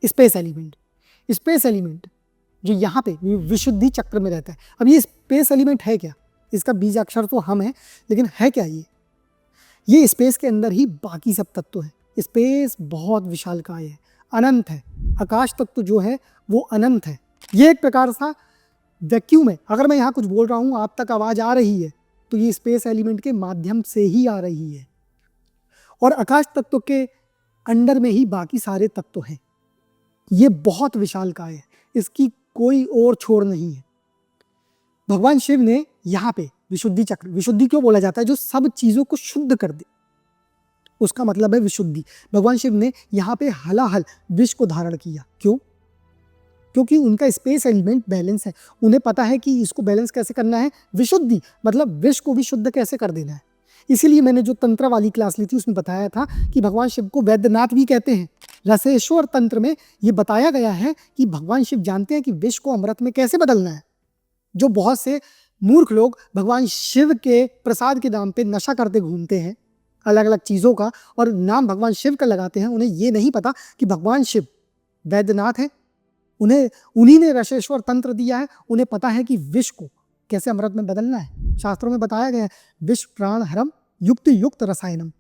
Space element. Space element जो यहाँ पे विशुद्धि चक्र में रहता है। अब ये स्पेस एलिमेंट है क्या? इसका बीज अक्षर तो हम है, लेकिन है क्या ये स्पेस के अंदर ही बाकी सब तत्व है। स्पेस बहुत विशालकाय है, अनंत है। आकाश तत्व जो है वो अनंत है। ये एक प्रकार सा वैक्यूम है। अगर मैं यहाँ कुछ बोल रहा हूँ, आप तक आवाज़ आ रही है, तो ये स्पेस एलिमेंट के माध्यम से ही आ रही है। और आकाश तत्व के अंडर में ही बाकी सारे तत्व हैं। ये बहुत विशालकाय है, इसकी कोई और छोर नहीं है। भगवान शिव ने यहाँ पे विशुद्धि चक्र, विशुद्धि क्यों बोला जाता है? जो सब चीज़ों को शुद्ध कर दे, उसका मतलब है विशुद्धि। भगवान शिव ने यहाँ पे हलाहल विष को धारण किया। क्यों? क्योंकि उनका स्पेस एलिमेंट बैलेंस है। उन्हें पता है कि इसको बैलेंस कैसे करना है, विशुद्धि मतलब विष को भी शुद्ध कैसे कर देना है। इसीलिए मैंने जो तंत्र वाली क्लास ली थी उसमें बताया था कि भगवान शिव को वैद्यनाथ भी कहते हैं। रसेश्वर तंत्र में ये बताया गया है कि भगवान शिव जानते हैं कि विष को अमृत में कैसे बदलना है। जो बहुत से मूर्ख लोग भगवान शिव के प्रसाद के नाम पे नशा करते घूमते हैं अलग अलग चीज़ों का, और नाम भगवान शिव का लगाते हैं, उन्हें ये नहीं पता कि भगवान शिव वैद्यनाथ है। उन्हीं ने रसेश्वर तंत्र दिया है। उन्हें पता है कि विष को कैसे अमृत में बदलना है। शास्त्रों में बताया गया है, विष प्राण हरम युक्त रसायनम।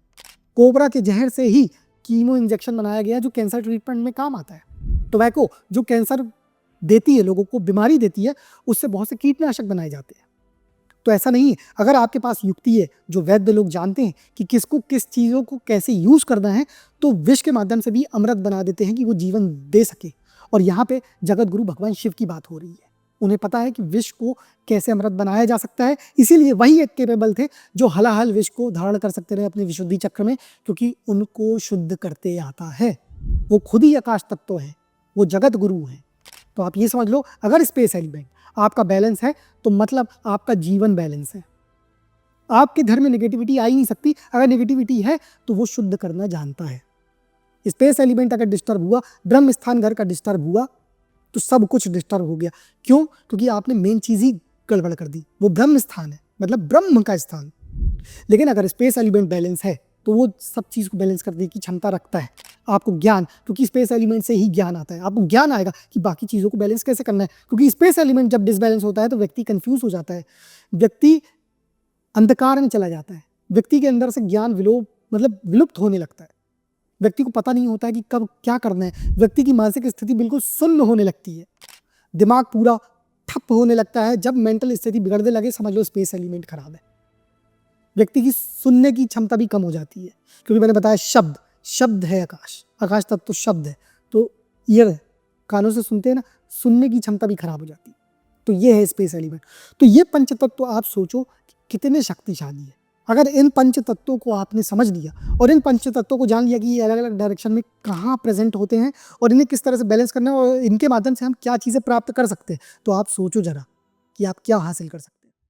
कोबरा के जहर से ही कीमो इंजेक्शन बनाया गया जो कैंसर ट्रीटमेंट में काम आता है। टोबैको जो कैंसर देती है, लोगों को बीमारी देती है, उससे बहुत से कीटनाशक बनाए जाते हैं। तो ऐसा नहीं है। अगर आपके पास युक्ति है, जो वैद्य लोग जानते हैं कि किसको किस चीज़ों को कैसे यूज़ करना है, तो विष के माध्यम से भी अमृत बना देते हैं कि वो जीवन दे सके। और यहाँ पे जगत गुरु भगवान शिव की बात हो रही है। उन्हें पता है कि विष को कैसे अमृत बनाया जा सकता है। इसीलिए वही एक केपेबल थे जो हलाहल विष को धारण कर सकते रहे अपने विशुद्धि चक्र में, क्योंकि उनको शुद्ध करते आता है। वो खुद ही आकाश तत्व है, वो जगत गुरु हैं। तो आप ये समझ लो, अगर स्पेस एलिमेंट आपका बैलेंस है तो मतलब आपका जीवन बैलेंस है। आपके घर में नेगेटिविटी आ ही नहीं सकती। अगर नेगेटिविटी है तो वो शुद्ध करना जानता है। स्पेस एलिमेंट अगर डिस्टर्ब हुआ, ब्रह्म स्थान घर का डिस्टर्ब हुआ, तो सब कुछ डिस्टर्ब हो गया। क्यों? क्योंकि आपने मेन चीज़ ही गड़बड़ कर दी। वो ब्रह्म स्थान है, मतलब ब्रह्म का स्थान। लेकिन अगर स्पेस एलिमेंट बैलेंस है तो वो सब चीज़ को बैलेंस करने की क्षमता रखता है। आपको ज्ञान, क्योंकि स्पेस एलिमेंट से ही ज्ञान आता है, आपको ज्ञान आएगा कि बाकी चीज़ों को बैलेंस कैसे करना है। क्योंकि स्पेस एलिमेंट जब डिसबैलेंस होता है तो व्यक्ति कंफ्यूज हो जाता है, व्यक्ति अंधकार में चला जाता है, व्यक्ति के अंदर से ज्ञान विलुप्त होने लगता है। व्यक्ति को पता नहीं होता है कि कब क्या करना है। व्यक्ति की मानसिक स्थिति बिल्कुल सुन्न होने लगती है, दिमाग पूरा ठप होने लगता है। जब मेंटल स्थिति बिगड़ने लगे, समझ लो स्पेस एलिमेंट खराब है। व्यक्ति की सुनने की क्षमता भी कम हो जाती है, क्योंकि मैंने बताया शब्द है आकाश, आकाश तत्व तो शब्द है, तो ईयर कानों से सुनते हैं ना, सुनने की क्षमता भी खराब हो जाती है। तो ये है स्पेस एलिमेंट। तो ये पंच तत्व आप सोचो कि कितने शक्तिशाली है। अगर इन पंच तत्वों को आपने समझ लिया और इन पंच तत्वों को जान लिया कि ये अलग अलग डायरेक्शन में कहाँ प्रेजेंट होते हैं और इन्हें किस तरह से बैलेंस करना है और इनके माध्यम से हम क्या चीज़ें प्राप्त कर सकते हैं, तो आप सोचो जरा कि आप क्या हासिल कर सकते हैं।